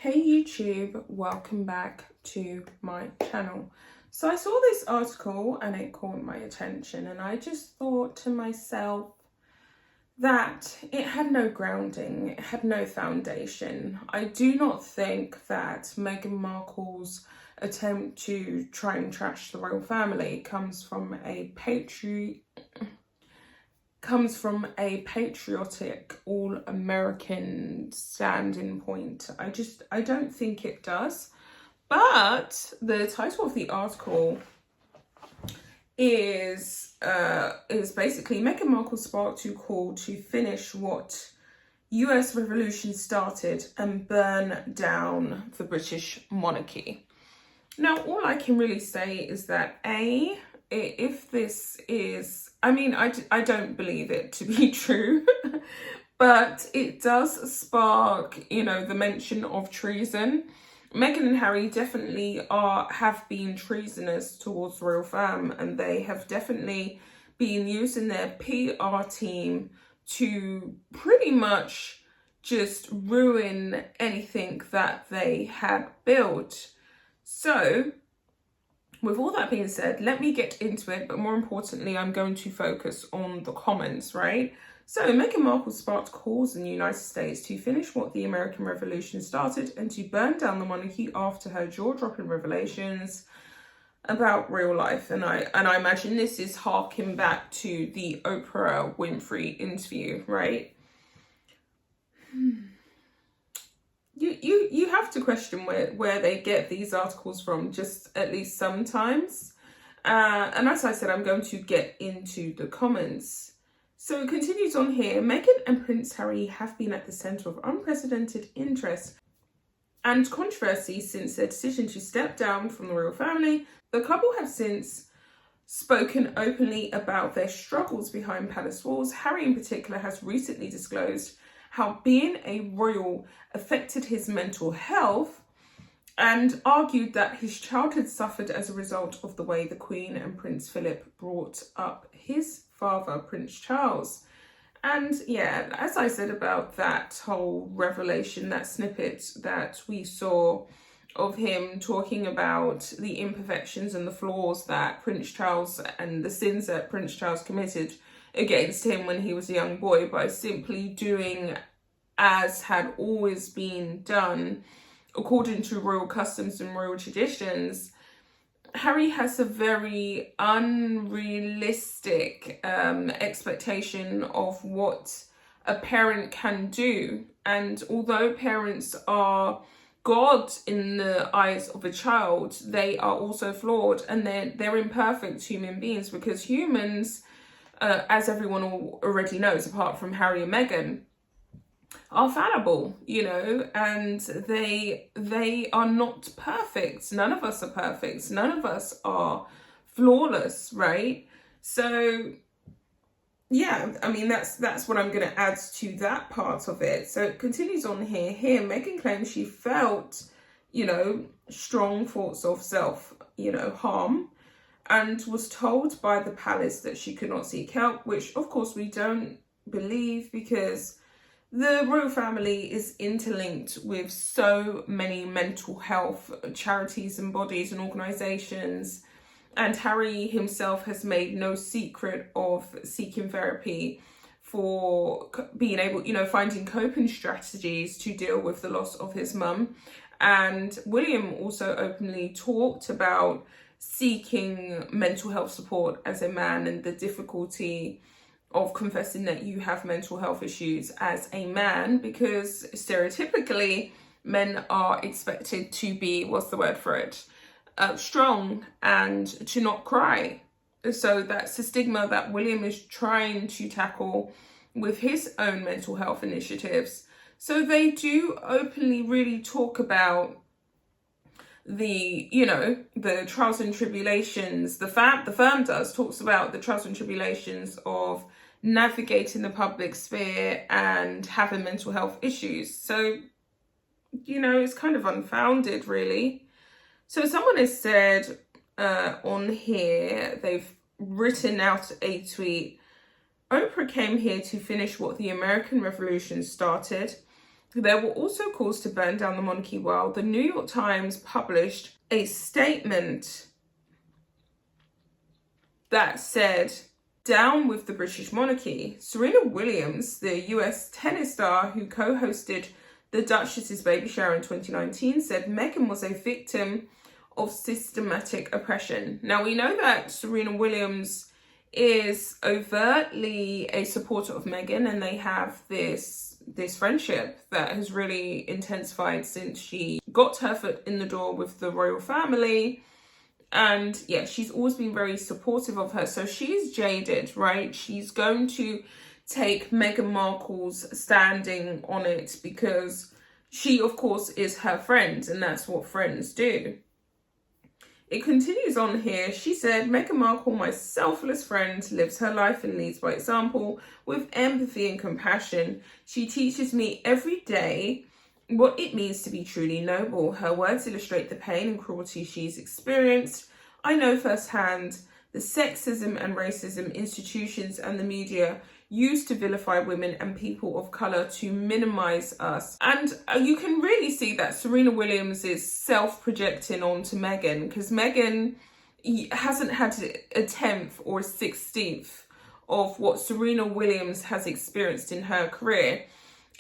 Hey YouTube, welcome back to my channel. So I saw this article and it caught my attention, and I just thought to myself that it had no grounding, it had no foundation. I do not think that Meghan Markle's attempt to try and trash the royal family comes from a patriotic, all-American standing point. I don't think it does. But the title of the article is basically Meghan Markle sparked to call to finish what US revolution started and burn down the British monarchy. Now, all I can really say is that if this is, I don't believe it to be true, but it does spark, the mention of treason. Meghan and Harry definitely have been treasonous towards the royal fam, and they have definitely been using their PR team to pretty much just ruin anything that they had built. So, with all that being said, let me get into it, but more importantly, I'm going to focus on the comments, right? So, Meghan Markle sparked calls in the United States to finish what the American Revolution started and to burn down the monarchy after her jaw-dropping revelations about real life. And I imagine this is harking back to the Oprah Winfrey interview, right? You have to question where they get these articles from, just at least sometimes. And as I said, I'm going to get into the comments. So it continues on here. Meghan and Prince Harry have been at the centre of unprecedented interest and controversy since their decision to step down from the royal family. The couple have since spoken openly about their struggles behind palace walls. Harry in particular has recently disclosed how being a royal affected his mental health and argued that his childhood suffered as a result of the way the Queen and Prince Philip brought up his father, Prince Charles. And yeah, as I said about that whole revelation, that snippet that we saw of him talking about the imperfections and the flaws that Prince Charles and the sins that Prince Charles committed against him when he was a young boy by simply doing as had always been done according to royal customs and royal traditions. Harry has a very unrealistic expectation of what a parent can do. And although parents are God in the eyes of a child, they are also flawed, and they're imperfect human beings, because humans, as everyone already knows, apart from Harry and Meghan, are fallible, and they are not perfect. None of us are perfect. None of us are flawless, right? So yeah, that's what I'm going to add to that part of it. So it continues on here. Meghan claims she felt, strong thoughts of self, harm, and was told by the palace that she could not seek help, which of course we don't believe, because the royal family is interlinked with so many mental health charities and bodies and organisations. And Harry himself has made no secret of seeking therapy for being able, finding coping strategies to deal with the loss of his mum. And William also openly talked about seeking mental health support as a man and the difficulty of confessing that you have mental health issues as a man, because stereotypically men are expected to be, what's the word for it, strong and to not cry. So that's the stigma that William is trying to tackle with his own mental health initiatives. So they do openly really talk about the trials and tribulations. The firm talks about the trials and tribulations of navigating the public sphere and having mental health issues. So, it's kind of unfounded, really. So someone has said on here, they've written out a tweet. Oprah came here to finish what the American Revolution started There were also calls to burn down the monarchy, while the New York Times published a statement that said, "Down with the British monarchy." Serena Williams, the US tennis star who co-hosted the Duchess's baby shower in 2019, said Meghan was a victim of systematic oppression. Now, we know that Serena Williams is overtly a supporter of Meghan, and they have this friendship that has really intensified since she got her foot in the door with the royal family. And yeah, she's always been very supportive of her. So she's jaded, right? She's going to take Meghan Markle's standing on it because she, of course, is her friend, and that's what friends do. It continues on here. She said, "Meghan Markle, my selfless friend, lives her life and leads by example with empathy and compassion. She teaches me every day what it means to be truly noble. Her words illustrate the pain and cruelty she's experienced. I know firsthand the sexism and racism institutions and the media use to vilify women and people of colour to minimise us." And you can really see that Serena Williams is self-projecting onto Meghan, because Meghan hasn't had a 10th or a 16th of what Serena Williams has experienced in her career.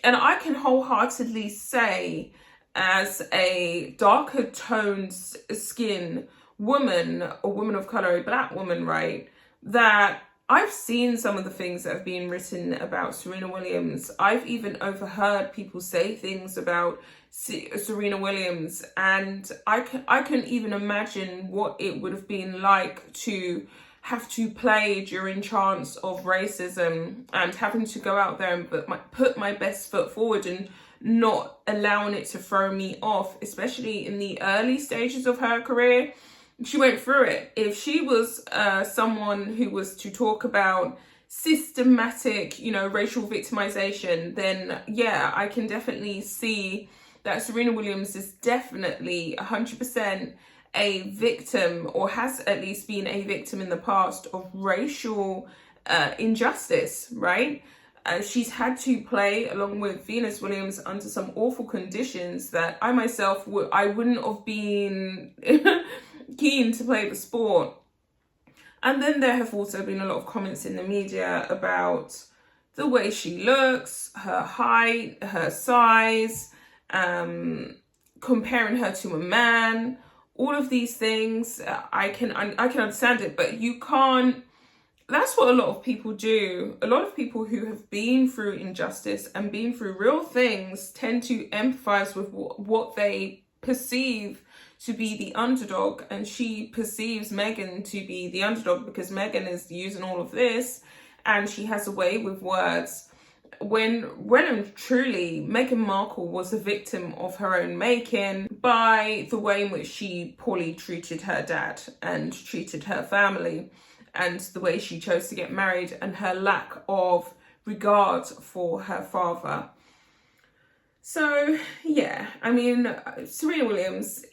And I can wholeheartedly say, as a darker toned skin woman, a woman of colour, a black woman, right, that I've seen some of the things that have been written about Serena Williams. I've even overheard people say things about Serena Williams, and I can even imagine what it would have been like to have to play during chants of racism and having to go out there and put my best foot forward and not allowing it to throw me off, especially in the early stages of her career. She went through it. If she was someone who was to talk about systematic, racial victimization, then yeah, I can definitely see that Serena Williams is definitely 100% a victim, or has at least been a victim in the past, of racial injustice, right? She's had to play along with Venus Williams under some awful conditions that I myself I wouldn't have been keen to play the sport. And then there have also been a lot of comments in the media about the way she looks, her height, her size, comparing her to a man. All of these things, I can understand it, but you can't. That's what a lot of people do. A lot of people who have been through injustice and been through real things tend to empathize with what they perceive to be the underdog, and she perceives Meghan to be the underdog because Meghan is using all of this and she has a way with words, when and truly Meghan Markle was a victim of her own making by the way in which she poorly treated her dad and treated her family, and the way she chose to get married, and her lack of regard for her father. So yeah, I mean, Serena Williams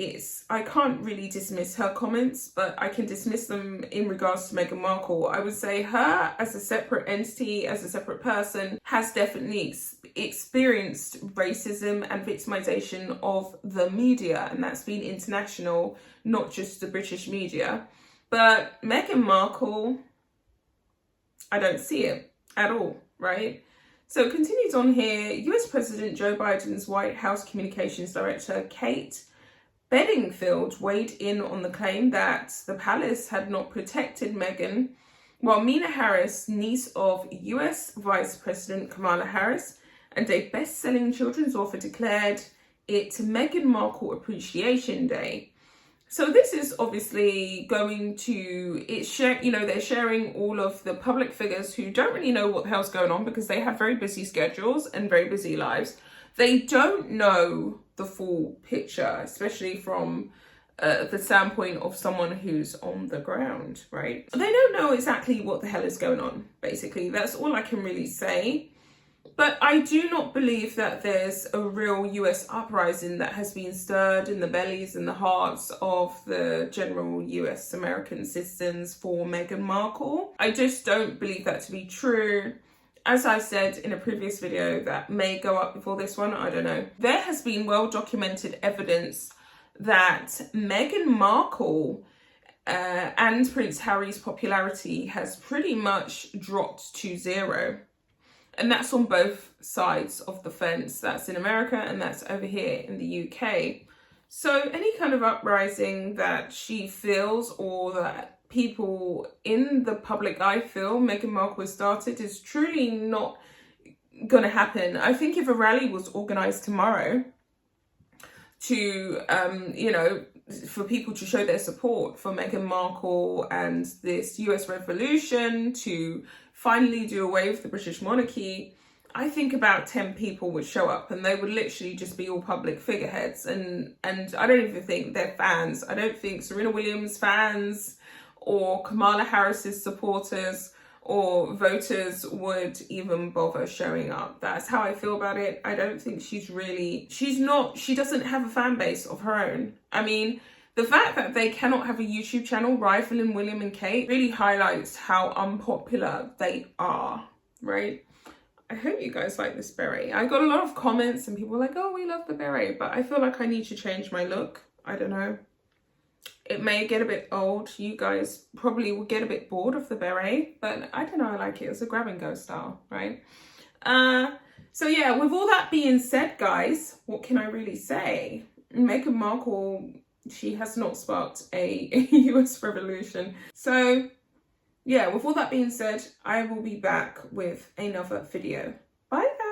I can't really dismiss her comments, but I can dismiss them in regards to Meghan Markle. I would say her as a separate entity, as a separate person, has definitely experienced racism and victimization of the media, and that's been international, not just the British media. But Meghan Markle, I don't see it at all, right? So it continues on here. US President Joe Biden's White House Communications Director, Kate Bedingfield, weighed in on the claim that the palace had not protected Meghan, while Mina Harris, niece of US Vice President Kamala Harris and a best-selling children's author, declared it Meghan Markle Appreciation Day. So this is obviously going to, they're sharing all of the public figures who don't really know what the hell's going on because they have very busy schedules and very busy lives. They don't know the full picture, especially from the standpoint of someone who's on the ground, right? They don't know exactly what the hell is going on, basically. That's all I can really say. But I do not believe that there's a real US uprising that has been stirred in the bellies and the hearts of the general US American citizens for Meghan Markle. I just don't believe that to be true. as I said in a previous video that may go up before this one, I don't know. There has been well-documented evidence that Meghan Markle and Prince Harry's popularity has pretty much dropped to zero. And that's on both sides of the fence. That's in America and that's over here in the UK. So any kind of uprising that she feels, or that people in the public eye feel Meghan Markle has started, is truly not going to happen. I think if a rally was organised tomorrow to, for people to show their support for Meghan Markle and this US revolution, to finally do away with the British monarchy, I think about 10 people would show up, and they would literally just be all public figureheads. And I don't even think they're fans. I don't think Serena Williams fans or Kamala Harris's supporters or voters would even bother showing up. That's how I feel about it. I don't think she doesn't have a fan base of her own. I mean, the fact that they cannot have a YouTube channel rivaling William and Kate really highlights how unpopular they are, right? I hope you guys like this beret. I got a lot of comments and people were like, oh, we love the beret, but I feel like I need to change my look. I don't know. It may get a bit old. You guys probably will get a bit bored of the beret, but I don't know, I like it. It's a grab and go style, right? So yeah, with all that being said, guys, what can I really say? Meghan Markle, she has not sparked a US revolution. So yeah, with all that being said, I will be back with another video. Bye.